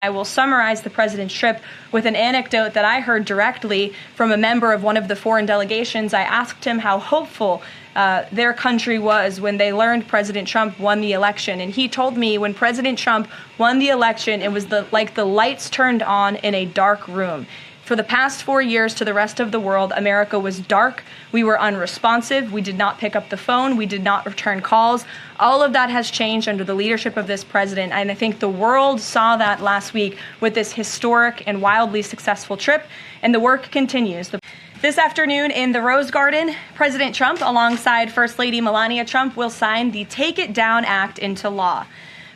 I will summarize the president's trip with an anecdote that I heard directly from a member of one of the foreign delegations. I asked him how hopeful their country was when they learned President Trump won the election. And he told me when President Trump won the election, it was like the lights turned on in a dark room. For the past 4 years to the rest of the world, America was dark. We were unresponsive. We did not pick up the phone. We did not return calls. All of that has changed under the leadership of this president. And I think the world saw that last week with this historic and wildly successful trip. And the work continues. This afternoon in the Rose Garden, President Trump, alongside First Lady Melania Trump, will sign the Take It Down Act into law.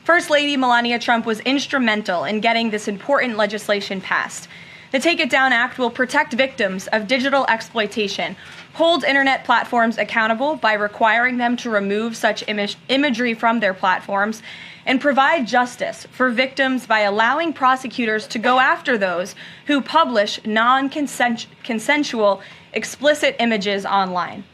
First Lady Melania Trump was instrumental in getting this important legislation passed. The Take It Down Act will protect victims of digital exploitation, hold internet platforms accountable by requiring them to remove such imagery from their platforms, and provide justice for victims by allowing prosecutors to go after those who publish non-consensual explicit images online.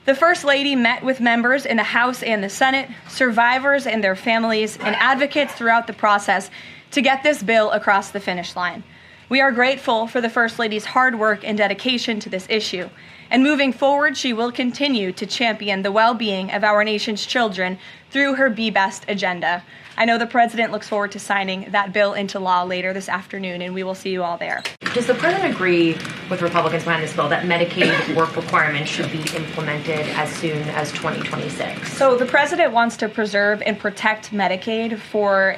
The First Lady met with members in the House and the Senate, survivors and their families, and advocates throughout the process to get this bill across the finish line. We are grateful for the First Lady's hard work and dedication to this issue. And moving forward, she will continue to champion the well-being of our nation's children through her Be Best agenda. I know the president looks forward to signing that bill into law later this afternoon, and we will see you all there. Does the president agree with Republicans behind this bill that Medicaid work requirements should be implemented as soon as 2026? So the president wants to preserve and protect Medicaid for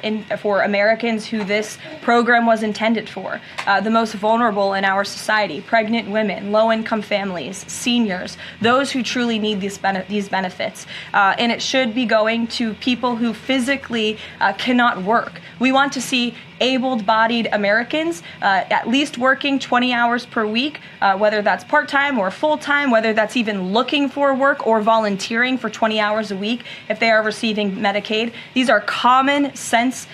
Americans who this program was intended for, the most vulnerable in our society, pregnant women, low-income families, seniors, those who truly need these benefits. And it should be going to people who physically cannot work. We want to see able-bodied Americans at least working 20 hours per week, whether that's part-time or full-time, whether that's even looking for work or volunteering for 20 hours a week if they are receiving Medicaid. These are common sense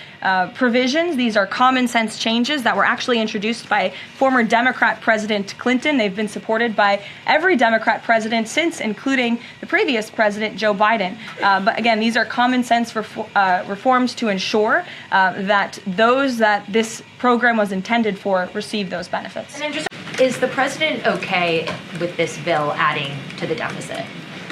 provisions. These are common sense changes that were actually introduced by former Democrat President Clinton. They've been supported by every Democrat president since, including the previous president, Joe Biden. But again, these are common sense reforms to ensure that those that this program was intended for receive those benefits. And then is the president okay with this bill adding to the deficit?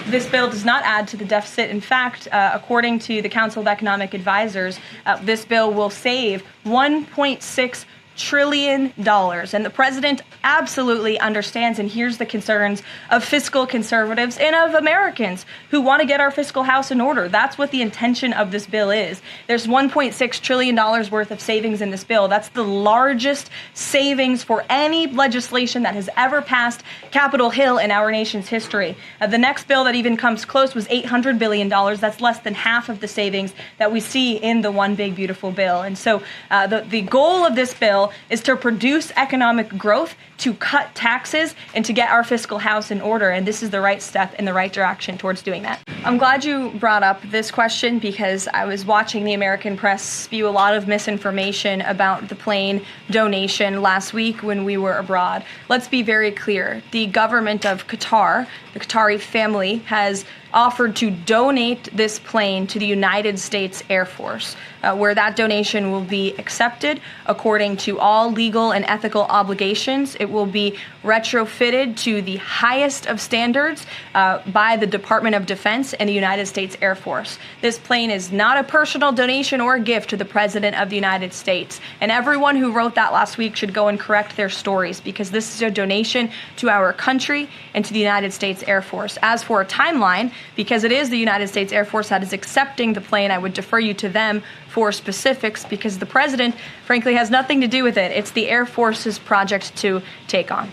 This bill does not add to the deficit. In fact, according to the Council of Economic Advisors, this bill will save $1.6 trillion. And the president absolutely understands and hears the concerns of fiscal conservatives and of Americans who want to get our fiscal house in order. That's what the intention of this bill is. There's $1.6 trillion worth of savings in this bill. That's the largest savings for any legislation that has ever passed Capitol Hill in our nation's history. The next bill that even comes close was $800 billion. That's less than half of the savings that we see in the One Big Beautiful Bill. And so the goal of this bill is to produce economic growth, to cut taxes, and to get our fiscal house in order. And this is the right step in the right direction towards doing that. I'm glad you brought up this question because I was watching the American press spew a lot of misinformation about the plane donation last week when we were abroad. Let's be very clear. The government of Qatar, the Qatari family, has offered to donate this plane to the United States Air Force, where that donation will be accepted according to all legal and ethical obligations. It will be retrofitted to the highest of standards by the Department of Defense and the United States Air Force. This plane is not a personal donation or a gift to the President of the United States. And everyone who wrote that last week should go and correct their stories because this is a donation to our country and to the United States Air Force. As for a timeline, because it is the United States Air Force that is accepting the plane, I would defer you to them for specifics because the president, frankly, has nothing to do with it. It's the Air Force's project to take on.